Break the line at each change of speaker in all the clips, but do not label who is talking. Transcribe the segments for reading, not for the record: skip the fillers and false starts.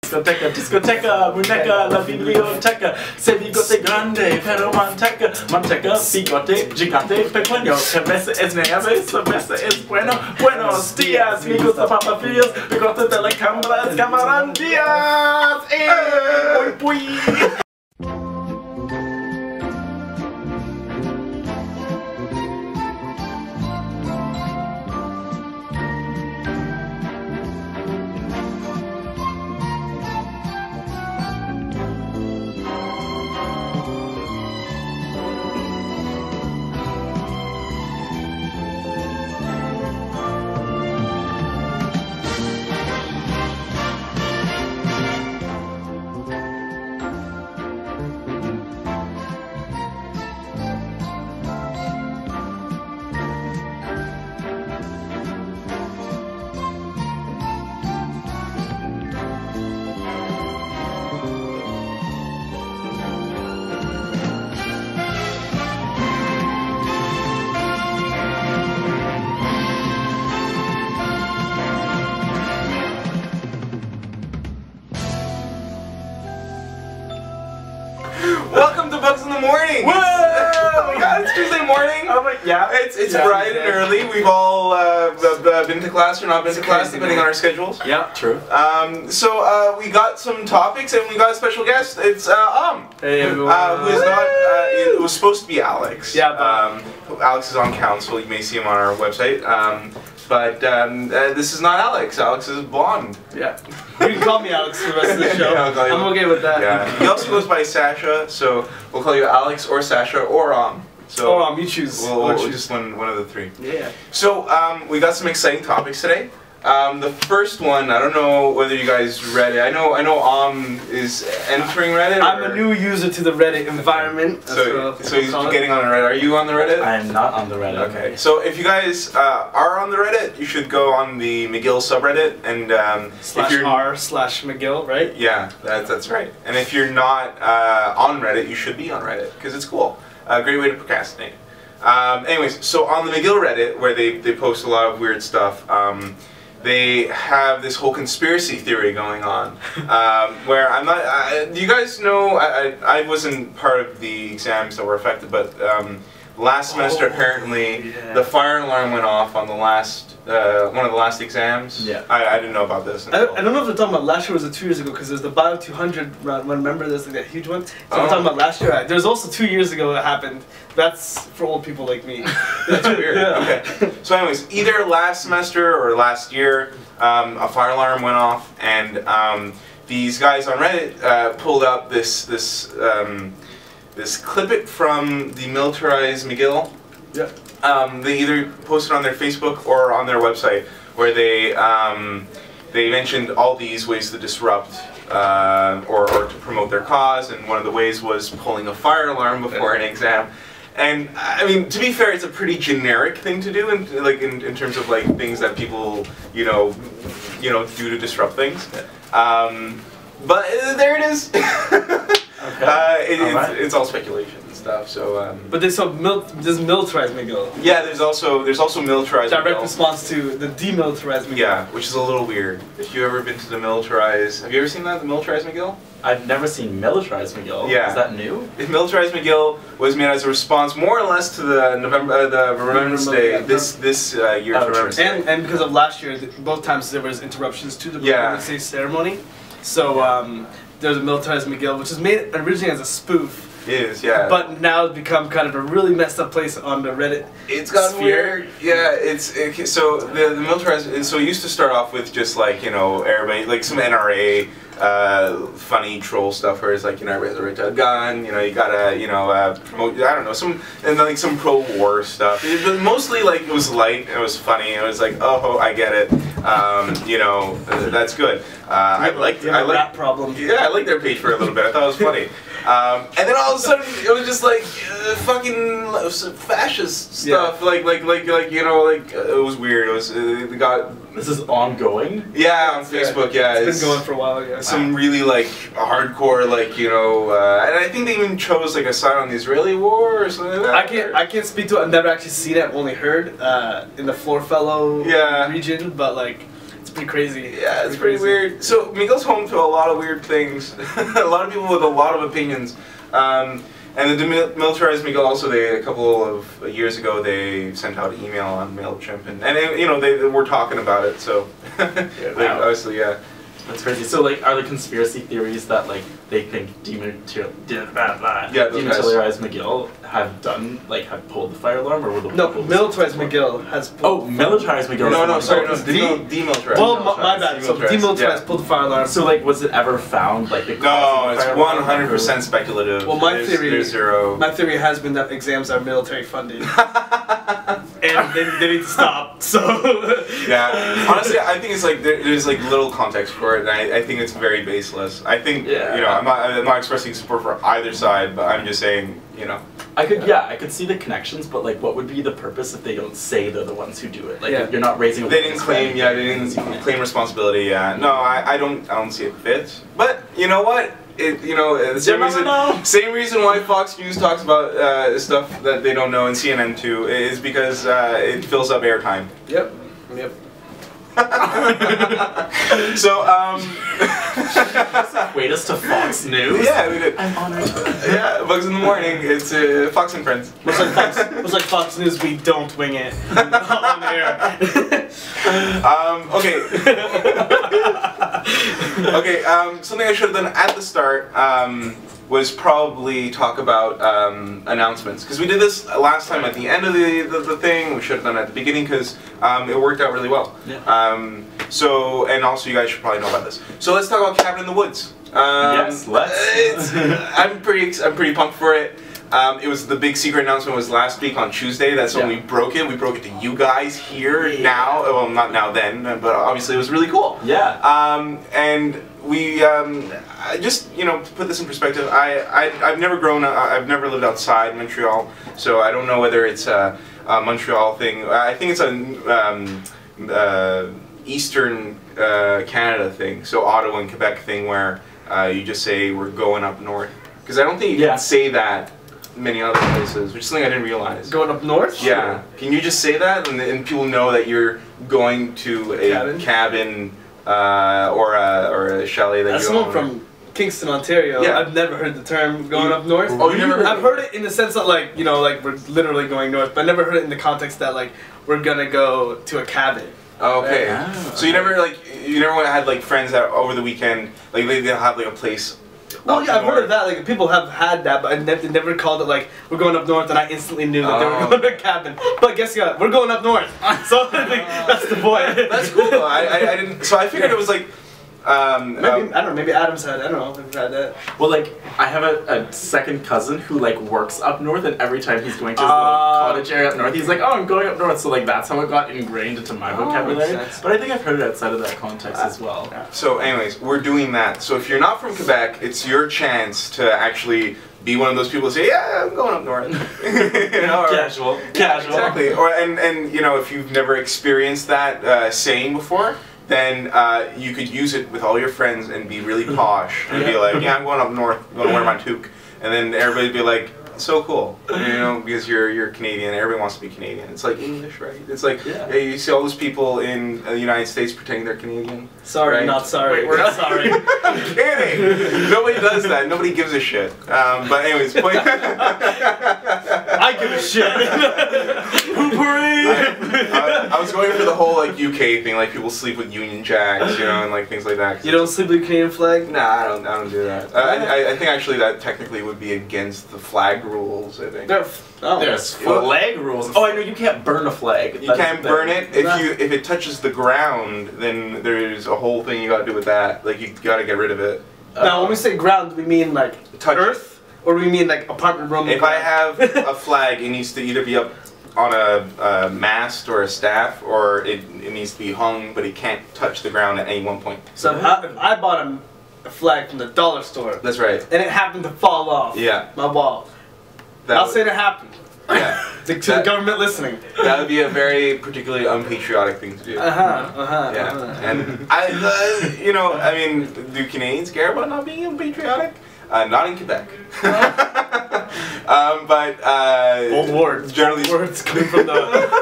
Discoteca, discoteca, muñeca, la biblioteca, se bigote grande, pero manteca, manteca, bigote, gigante, pequeño, cabeza es nieve, cerveza es bueno, buenos días, amigos de Papa Fields, bigote de la cámara, es Camarán Díaz, pui.
Welcome to Bugs in the Morning!
Whoa!
Oh my god, it's Tuesday morning!
Oh my, yeah.
It's bright and early. We've all been to class or not been to class, depending on our schedules.
Yeah, true.
So we got some topics and we got a special guest. It's
Hey everyone.
who is not, it was supposed to be Alex.
Yeah, but
Alex is on council, you may see him on our website. But this is not Alex. Alex is blonde.
yeah. You can call me Alex for the rest of the show.
Yeah,
I'm okay with that.
Yeah. He also goes by Sasha, so we'll call you Alex or Sasha or So
Oh, you choose.
we'll just one of the three.
Yeah.
So we got some exciting topics today. The first one, I don't know whether you guys read it. I know is entering Reddit.
I'm a new user to the Reddit environment.
So he's getting on the Reddit. Are you on the Reddit?
I'm not on the Reddit.
Okay. So if you guys are on the Reddit, you should go on the McGill subreddit and if you're
/r/McGill, right?
yeah, that's right. And if you're not on Reddit, you should be on Reddit because it's cool. A great way to procrastinate. Anyways, so on the McGill Reddit, where they post a lot of weird stuff, they have this whole conspiracy theory going on, where I'm not. Do you guys know? I wasn't part of the exams that were affected, but last semester apparently the fire alarm went off on the last one of the last exams.
Yeah.
I didn't know about this.
I don't know if they're talking about last year or was it 2 years ago, because there's the Bio 200 run, remember there's like that huge one? So I'm talking about last year. There's also 2 years ago that happened. That's for old people like me.
That's weird.
Yeah.
Okay. So anyways, either last semester or last year, a fire alarm went off, and these guys on Reddit pulled up this clip it from the militarized McGill.
Yeah.
They either posted on their Facebook or on their website, where they mentioned all these ways to disrupt or to promote their cause, and one of the ways was pulling a fire alarm before an exam. And I mean, to be fair, it's a pretty generic thing to do, in terms of like things that people do to disrupt things. But there it is.
Okay.
It's all speculation and stuff. So.
But there's militarized McGill.
Yeah, there's also militarized.
Direct
McGill.
response to the demilitarized McGill.
Yeah, which is a little weird. If you've ever been to the militarized, have you ever seen that, the militarized McGill?
I've never seen militarized McGill.
Yeah.
Is that new?
The militarized McGill was made as a response, more or less, to the Remembrance Day this year's Remembrance Day.
And because of last year, both times there was interruptions to the Remembrance Day ceremony. So there's a militarized McGill, which was made originally as a spoof.
It is, yeah.
But now it's become kind of a really messed up place on the Reddit.
It's gotten weird. Yeah, so the militarized. So it used to start off with just like everybody, like some NRA funny troll stuff where it's like everybody has a right to a gun. You gotta promote. I don't know, some pro-war stuff. But mostly like it was light. It was funny. It was like, oh, I get it. That's good. I like
rap problem.
Yeah, I liked their page for a little bit. I thought it was funny. And then all of a sudden it was just like fucking fascist stuff.
Yeah.
It was weird. It was it got.
This is ongoing?
Yeah, on Facebook. Yeah,
it's been going for a while. Yeah.
Some really like hardcore and I think they even chose like a side on the Israeli war or something like that.
I can't speak to it. I've never actually seen it. I've only heard in the Floor Fellow region, but like. pretty crazy.
Yeah, it's pretty weird. So Miguel's home to a lot of weird things. A lot of people with a lot of opinions. And the demilitarized Miguel also, a couple of years ago, they sent out email on MailChimp, and you know, they were talking about it. So
Wow.
obviously, yeah.
That's crazy. So, like, are the conspiracy theories that, like, they think demilitarized McGill have done, like, have pulled the fire alarm, or were the
No, militarized McGill has pulled.
Oh, militarized McGill.
No, sorry, no,
demilitarized. Well, my bad. So demilitarized pulled the fire alarm.
So, like, was it ever found, like, the
No, it's 100% speculative.
Well,
there's zero.
My theory has been that exams are military funded, and they need to stop. So
yeah, honestly, I think it's like there's like little context for it, and I think it's very baseless. I think you know, I'm not expressing support for either side, but I'm just saying, you know.
I could see the connections, but like, what would be the purpose if they don't say they're the ones who do it? Like, if you're not raising a
They didn't claim, they didn't claim responsibility. Yeah, no, I don't see it fit. But you know what? You know, the same reason why Fox News talks about stuff that they don't know, and CNN too, is because it fills up airtime.
Yep.
So,
Wait us to Fox News?
Yeah, we did.
I'm honored.
Yeah, Bugs in the Morning, it's Fox and Friends.
Looks like Fox News, we don't wing it on air.
Okay. Okay, something I should have done at the start was probably talk about announcements. Because we did this last time at the end of the thing. We should have done it at the beginning because it worked out really well.
Yeah.
So, and also you guys should probably know about this. So let's talk about Cabin in the Woods.
Yes, let's.
I'm pretty pumped for it. It was the big secret announcement was last week on Tuesday. That's when we broke it. We broke it to you guys here now. Well, not now then, but obviously it was really cool.
Yeah.
And we just, you know, to put this in perspective, I've never I've never lived outside Montreal, so I don't know whether it's a Montreal thing. I think it's a Eastern Canada thing, so Ottawa and Quebec thing, where you just say we're going up north. Because I don't think you can say that many other places, which is something I didn't realize.
Going up north?
Yeah. Can you just say that and people know that you're going to a cabin or a chalet that you own?
As someone from Kingston, Ontario, I've never heard the term going up north.
Oh, you never heard
I've heard it in the sense that, like, you know, like we're literally going north, but I never heard it in the context that, like, we're gonna go to a cabin.
Okay.
Right?
So you never had like friends that over the weekend, like they'll have like a place.
Well, yeah, I've heard of that. Like, people have had that, but I never called it like we're going up north, and I instantly knew that they were going to a cabin. But guess what? We're going up north, so I think that's the point.
That's cool though. I didn't. So I figured it was like.
Maybe I don't know. Maybe Adam's had. I don't know if we've had that.
Well, like, I have a second cousin who like works up north, and every time he's going to his little cottage area up north, he's like, "Oh, I'm going up north." So like that's how it got ingrained into my vocabulary. But I think I've heard it outside of that context as well.
So, anyways, we're doing that. So if you're not from Quebec, it's your chance to actually be one of those people who say, "Yeah, I'm going up north." You know,
Casual.
Exactly. Or and you know, if you've never experienced that saying before, then you could use it with all your friends and be really posh and be like, "Yeah, I'm going up north. I'm going to wear my toque," and then everybody'd be like, "So cool," you know, because you're Canadian. Everybody wants to be Canadian. It's like English, right? It's like you see all those people in the United States pretending they're Canadian.
Sorry,
right?
not sorry.
Wait, we're not sorry.
I'm kidding. Nobody does that. Nobody gives a shit. But anyways, point.
I give a shit.
I was going for the whole like UK thing, like people sleep with Union Jacks, you know, and like things like that.
You don't sleep with the Canadian flag?
Nah, I don't do that. I think actually that technically would be against the flag rules. I think.
There's flag rules. Oh, I know you can't burn a flag.
You can't burn it if it touches the ground. Then there's a whole thing you got to do with that. Like you got to get rid of it.
Now, when we say ground, do we mean like earth, or do we mean like apartment room?
If I have a flag, it needs to either be up on a mast or a staff, or it needs to be hung, but it can't touch the ground at any one point.
So if I bought a flag from the dollar store,
that's right,
and it happened to fall off my wall, I'll say it happened.
Yeah.
To the government listening.
That would be a very particularly unpatriotic thing to do. Yeah. And you know, I mean, do Canadians care about not being unpatriotic? Not in Quebec. But
Old words.
Generally,
Old words coming from the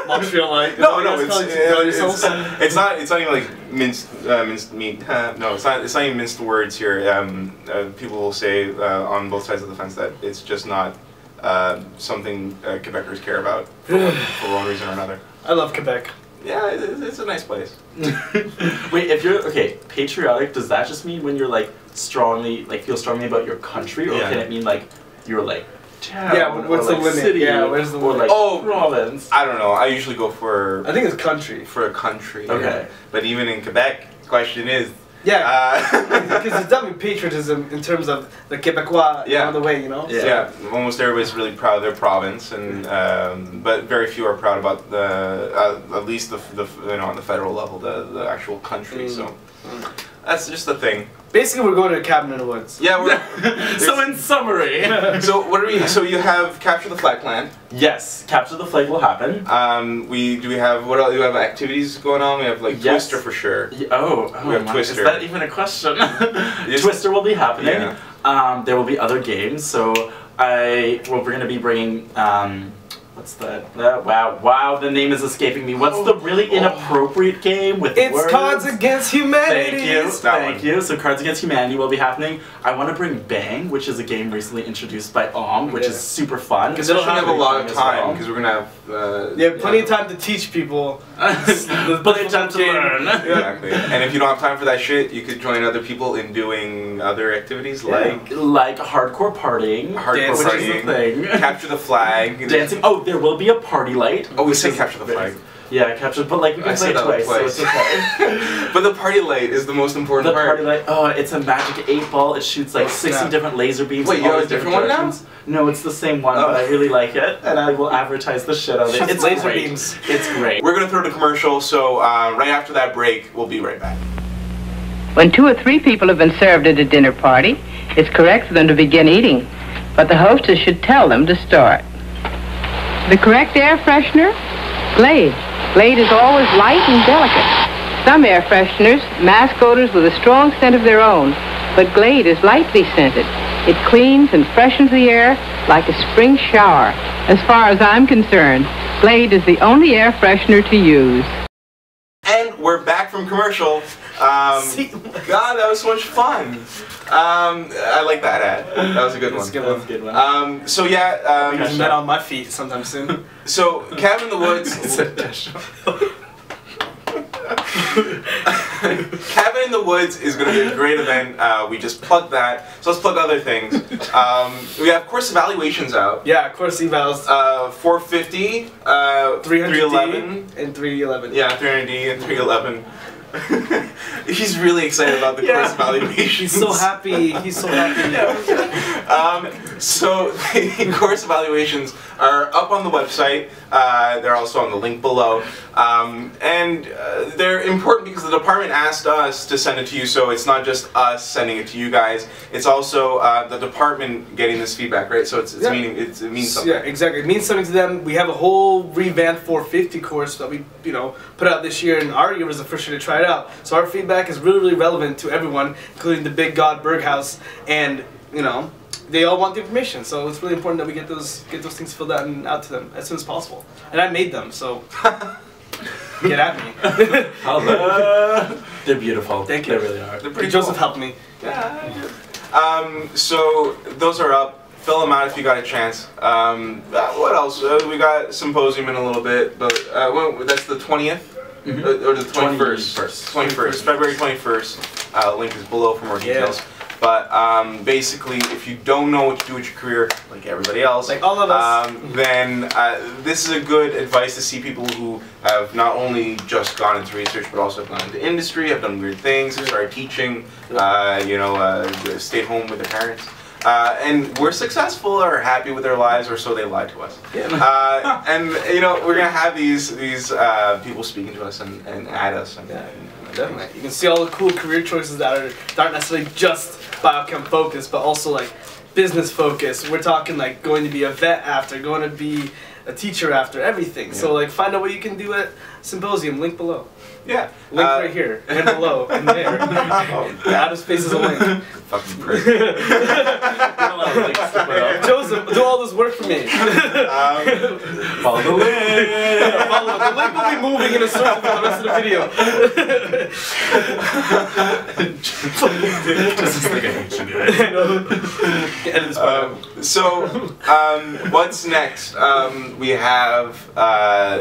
Montrealite.
no, it's not even like minced meat. No, it's not even minced words here. People will say on both sides of the fence that it's just not something Quebecers care about for one reason or another.
I love Quebec.
Yeah, it's a nice place.
Wait, if you're patriotic, does that just mean when you're like strongly, like feel strongly about your country, or can it mean like you're like town?
Yeah, what's
or, like,
the limit?
city,
Yeah, where's the limit?
or like province?
I don't know. I usually go for.
I think it's country.
For a country.
Okay.
Yeah. But even in Quebec, the question is.
Yeah, because it's definitely patriotism in terms of the Quebecois on the way, you know?
Yeah, almost everybody's really proud of their province, and but very few are proud about the at least the on the federal level, the actual country. So that's just the thing.
Basically, we're going to a cabin in the woods.
Yeah, we're.
So in summary,
so what are we? So you have capture the flag plan.
Yes, capture the flag will happen.
We have what else? We have activities going on. We have like Twister for sure.
We have
Twister.
Is that even a question? Twister will be happening.
Yeah.
There will be other games. So we're going to be bringing. What's that? Wow, the name is escaping me. What's the really inappropriate game with
it's
words?
Cards Against Humanity.
Thank you. So Cards Against Humanity will be happening. I want to bring Bang, which is a game recently introduced by which is super fun.
Because we're gonna have a lot of time. Because we're gonna have.
You have plenty of time to teach people.
Plenty of time to learn.
Exactly. And if you don't have time for that shit, you could join other people in doing other activities like
hardcore partying.
Hardcore
which
partying.
Is the thing.
Capture the flag.
Dancing. Oh, there will be a party light.
Oh, we say capture the flag.
Yeah, capture, but like we can play it twice, so it's okay.
But the party light is the most important part.
The party light, it's a magic 8-ball. It shoots like 60 different laser beams.
Wait, you have a different one now?
No, it's the same one, but I really like it, and I will advertise the shit out of it. It's
laser
great.
beams.
It's great.
We're gonna throw to commercial, so right after that break, we'll be right back.
When 2 or 3 people have been served at a dinner party, it's correct for them to begin eating, but the hostess should tell them to start. The correct air freshener? Glade. Glade is always light and delicate. Some air fresheners mask odors with a strong scent of their own, but Glade is lightly scented. It cleans and freshens the air like a spring shower. As far as I'm concerned, Glade is the only air freshener to use.
And we're back from commercial. God, that was so much fun. I like that ad. That was a good one.
That's a good one.
So yeah.
I'm not on my feet sometime soon.
So Cabin in the Woods. Cabin in the Woods is going to be a great event. We just plugged that. So let's plug other things. We have course evaluations out.
Yeah, course evals.
450, 311,
and 311.
Yeah, 300D and 311. He's really excited about the course evaluations.
He's so happy. He's so happy.
So the course evaluations are up on the website. They're also on the link below. And they're important because the department asked us to send it to you, so it's not just us sending it to you guys. It's also the department getting this feedback, right? So it means something.
Yeah, exactly. It means something to them. We have a whole revamped 450 course that we put out this year, and our year was the first year to try it out. So our feedback is really, really relevant to everyone, including the big god Berghaus, and they all want the information. So it's really important that we get those things filled out and out to them as soon as possible. And I made them, so get at me.
Hello. They're beautiful.
Thank you.
They really are.
They're pretty
Joseph
cool.
helped me.
Yeah. So those are up. Fill them out if you got a chance. What else? We got Symposium in a little bit, but that's the 20th. Or the 21st. 21st. February 21st. Link is below for more details. But basically, if you don't know what to do with your career, like everybody else,
like all of us,
then this is a good advice to see people who have not only just gone into research, but also have gone into industry, have done weird things, started teaching, stayed home with their parents. And we're successful or happy with their lives, or so they lie to us.
Yeah.
And we're gonna have these people speaking to us and at us.
Definitely. You can see all the cool career choices that aren't necessarily just biochem focused, but also like business focused. We're talking like going to be a vet after, going to be a teacher after, everything. So like find out what you can do at Symposium, link below.
Yeah.
Link right here, and below, and there. Outer space is a link.
Fucking prick.
Joseph, do all this work for me.
Follow the link.
The link will be moving in a circle for the rest of the video.
This is like a hate you
I know. Edit this part.
So, what's next? We have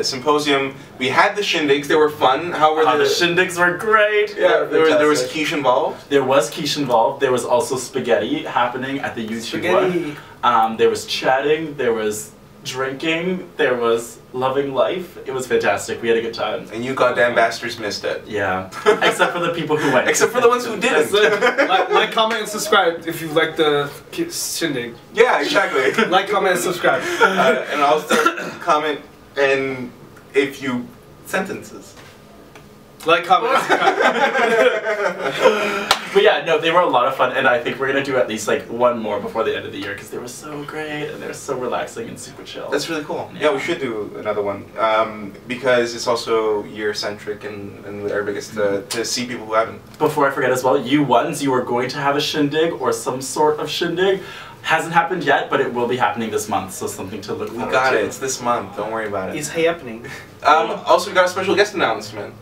Symposium. We had the shindigs. They were fun. How were
The shindigs were great.
Yeah, there was quiche involved.
There was quiche involved. There was also spaghetti happening at the YouTube one. There was chatting. There was drinking. There was loving life. It was fantastic. We had a good time.
And you goddamn bastards missed it.
Yeah. Except for the people who went.
Except for the ones who didn't.
Like, comment, and subscribe if you like the shindig.
Yeah, exactly.
Like, comment, and subscribe.
And also comment and if you sentences.
Like, comment, and subscribe.
But yeah, no, they were a lot of fun, and I think we're gonna do at least like one more before the end of the year because they were so great and they're so relaxing and super chill.
That's really cool. Yeah, we should do another one because it's also year-centric and everybody gets to see people who haven't.
Before I forget as well, you were going to have a shindig or some sort of shindig. Hasn't happened yet, but it will be happening this month, so something to look forward to.
We got it. It's this month. Don't worry about it.
It's happening.
Also, we got a special guest announcement.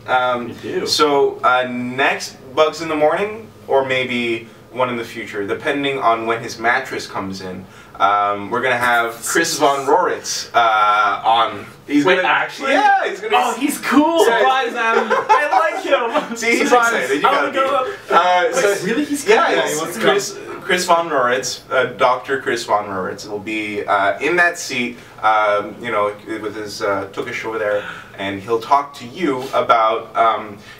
We do.
So next Bugs in the Morning, or maybe one in the future, depending on when his mattress comes in, we're gonna have Chris Von Roritz on.
Wait, actually?
Yeah, he's gonna.
Oh, he's cool.
Surprise, man.
I like him.
See, he's
Surprise.
excited. You gotta be.
Wait, really? He's cool.
Yeah,
he wants to
Chris Von Roritz, Dr. Chris Von Roritz, will be in that seat, you know, with his tukish over there, and he'll talk to you about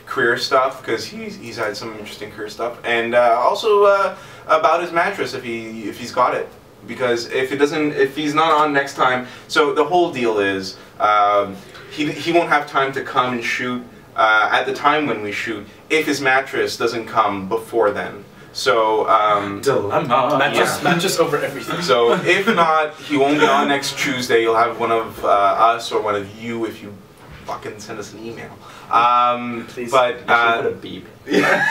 career stuff because he's had some interesting career stuff, and also about his mattress if he's got it. Because if he's not on next time, so the whole deal is he won't have time to come and shoot at the time when we shoot if his mattress doesn't come before then. So
dilemma.
Mattress over everything.
So if not, he won't be on next Tuesday. You'll have one of us or one of you if you fucking send us an email.
Please.
But
put a beep.
yeah,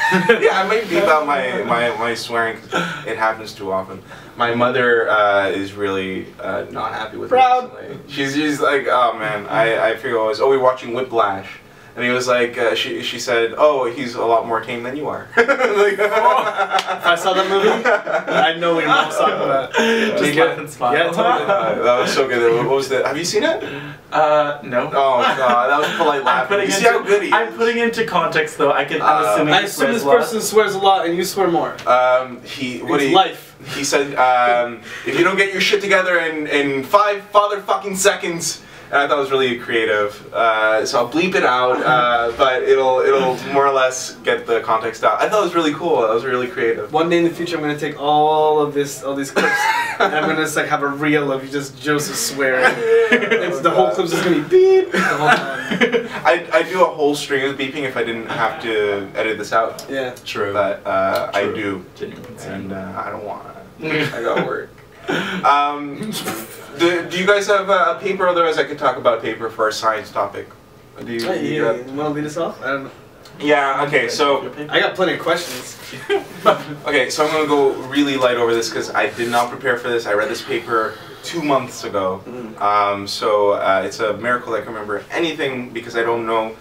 I might beep out my swearing 'cause it happens too often. My mother is really not happy with
Proud.
me recently. She's like, oh man, I figure I was we're watching Whiplash. And he was like, she said, oh, he's a lot more tame than you are. Like,
If I saw that movie, I know what your mom's talking about.
Just laugh and smile.
Yeah, totally.
that was so good. What was that? Have you seen it?
No.
Oh god, that was polite laughing. You see how good he is?
I'm putting into context though. I'm assuming.
I assume this person swears a lot and you swear more. Life.
He said, if you don't get your shit together in 5 fucking seconds. And I thought it was really creative, so I'll bleep it out, but it'll more or less get the context out. I thought it was really cool. That was really creative.
One day in the future, I'm gonna take all these clips, and I'm gonna just like have a reel of just Joseph swearing. The whole clip's just gonna be beep the whole time.
I'd do a whole string of beeping if I didn't have to edit this out.
Yeah,
true.
But I do,
Genuine concern.
and I don't want it. I got work. Do you guys have a paper? Otherwise, I could talk about paper for our science topic. Do you?
You want to lead us off? I don't know.
Yeah. Okay. So.
I got plenty of questions.
Okay. So I'm gonna go really light over this because I did not prepare for this. I read this paper 2 months ago. So it's a miracle I can remember anything because I don't know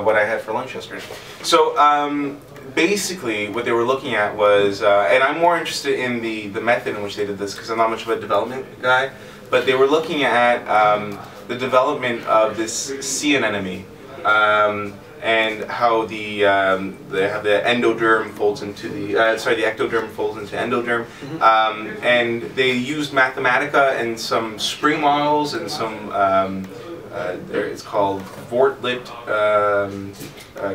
what I had for lunch yesterday. So. Basically, what they were looking at was, and I'm more interested in the method in which they did this because I'm not much of a development guy, but they were looking at the development of this sea anemone and how they have the endoderm folds into the the ectoderm folds into endoderm, and they used Mathematica and some spring models and some it's called Vortlit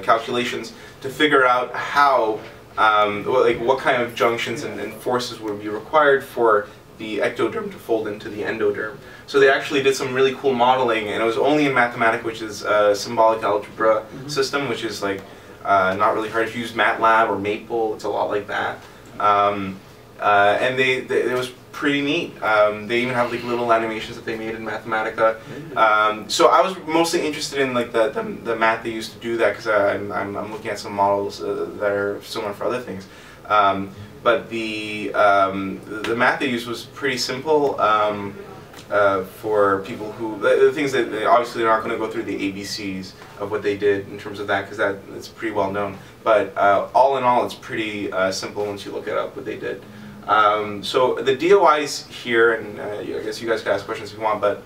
calculations to figure out how, what kind of junctions and forces would be required for the ectoderm to fold into the endoderm. So they actually did some really cool modeling, and it was only in Mathematica, which is a symbolic algebra system, which is like not really hard. If you use MATLAB or Maple, it's a lot like that. and it was pretty neat. They even have like little animations that they made in Mathematica. So I was mostly interested in like the math they used to do that, because I'm looking at some models that are similar for other things. But the math they used was pretty simple for people who, the things that obviously they're not going to go through the ABCs of what they did in terms of that, because it's pretty well known. But all in all, it's pretty simple once you look it up what they did. So the DOIs here, and I guess you guys can ask questions if you want, but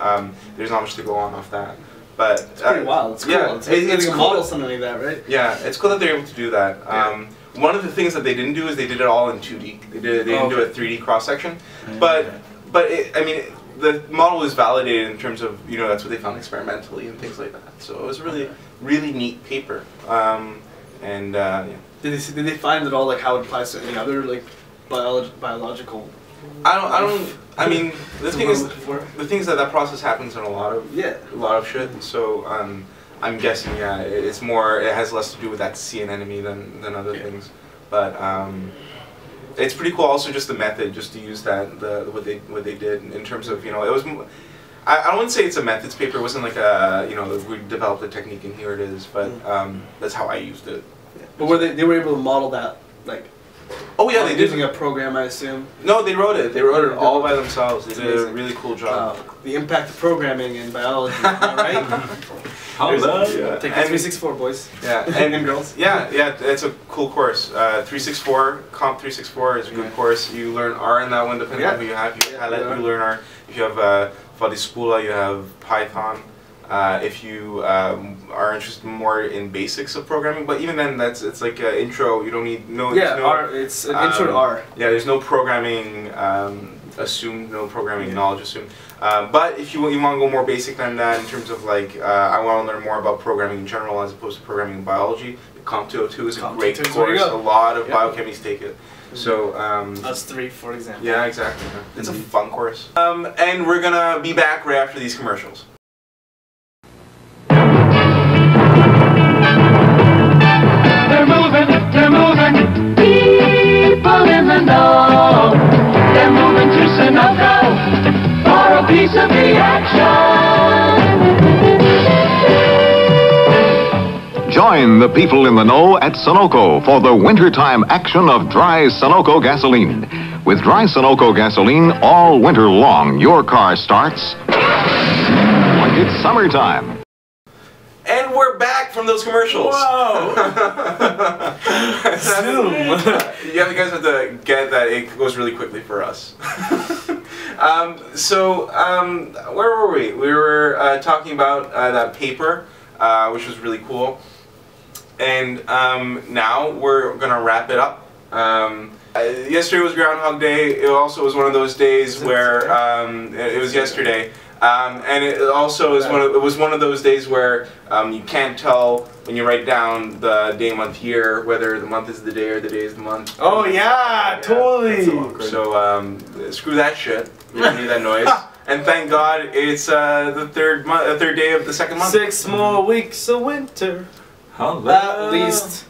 there's not much to go on off that. But
it's pretty wild. It's cool.
Yeah,
it's
cool.
model something like that, right?
Yeah, it's cool that they're able to do that.
Yeah.
One of the things that they didn't do is they did it all in 2D. They didn't do a 3D cross section, but I mean, the model is validated in terms of, you know, that's what they found experimentally and things like that. So it was a really neat paper. Yeah.
Did they find at all like how it applies to any other like biological?
I mean, the thing is that process happens in a lot of shit. So I'm guessing, yeah, it has less to do with that sea anemone than other things. But it's pretty cool. Also, just the method, just to use that what they did in terms of, you know, it was. I wouldn't say it's a methods paper. It wasn't like a, you know, we developed a technique and here it is. But that's how I used it.
Yeah. But they were able to model that like.
Oh yeah, they did.
Using a program, I assume.
No, they wrote it. They wrote it all by themselves. They did a really cool job.
The impact of programming in biology, right?
Yeah.
Take 364, boys.
Yeah,
and girls.
Yeah, it's a cool course. 364, Comp 364 is a good course. You learn R in that one, depending on who you have. You learn R. If you have Vadispula, you have Python. If you are interested more in basics of programming, but even then, it's like an intro. You don't need
it's an intro to R.
Yeah, there's no programming assumed, no programming knowledge assumed. But if you want to go more basic than that, in terms of like, I want to learn more about programming in general as opposed to programming in biology, Comp 202 is a great course. A lot of biochemists take it. So
us three, for example.
Yeah, exactly. It's a fun course. And we're gonna be back right after these commercials.
They're moving, people in the know. They're moving to Sunoco for a piece of the action.
Join the people in the know at Sunoco for the wintertime action of dry Sunoco gasoline. With dry Sunoco gasoline, all winter long, your car starts like it's summertime.
And we're back from those commercials.
Whoa!
Zoom. You guys have to get that it goes really quickly for us. Where were we? We were talking about that paper, which was really cool. And now we're gonna wrap it up. Yesterday was Groundhog Day. It also was one of those days where it was yesterday. And it also is one of those days where you can't tell when you write down the day, month, year whether the month is the day or the day is the month.
Oh yeah, totally.
So screw that shit. You don't need that noise. And thank God it's the third day of the second month.
6 more weeks of winter.
Hello.
At least.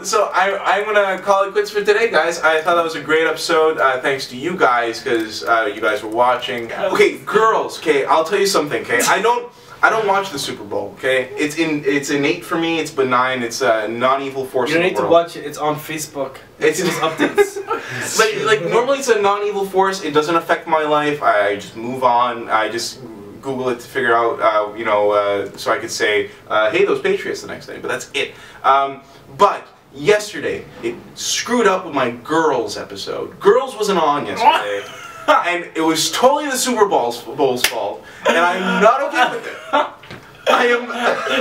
So I'm gonna call it quits for today, guys. I thought that was a great episode. Thanks to you guys, because you guys were watching. Okay, girls. Okay, I'll tell you something. Okay, I don't watch the Super Bowl. Okay, it's innate for me. It's benign. It's a non-evil force.
You don't
in
need
the
to
world.
watch it. It's on Facebook.
It's
just updates.
like normally it's a non-evil force. It doesn't affect my life. I just move on. I just Google it to figure out, so I could say, hey, those Patriots the next day. But that's it. But yesterday, it screwed up with my Girls episode. Girls wasn't on yesterday. And it was totally the Super Bowl's fault. And I'm not okay with it. I am.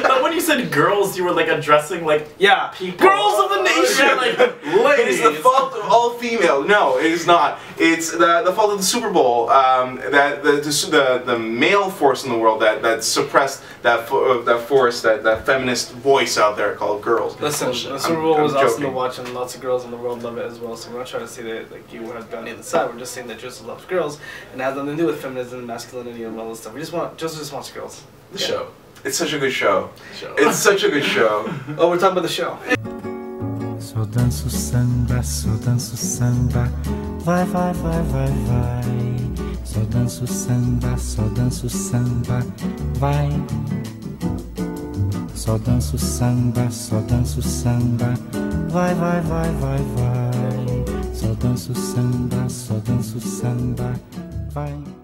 But when you said girls, you were like addressing like people.
Girls of the nation.
Yeah, like
It is the fault of all female. No, it is not. It's the fault of the Super Bowl. That the male force in the world that suppressed that force, that feminist voice out there called girls.
Listen, the Super Bowl was awesome to watch, and lots of girls in the world love it as well. So we're not trying to say that like you have on the other side. We're just saying that Joseph loves girls, and it has nothing to do with feminism and masculinity and all this stuff. Joseph just wants girls.
The show. It's such a good show. It's such a good show.
Oh, we're talking about the show.
Só danço samba, vai, vai, vai, vai, vai. Só danço samba, vai. Só danço samba, vai, vai, vai, vai, vai. Só danço samba, vai.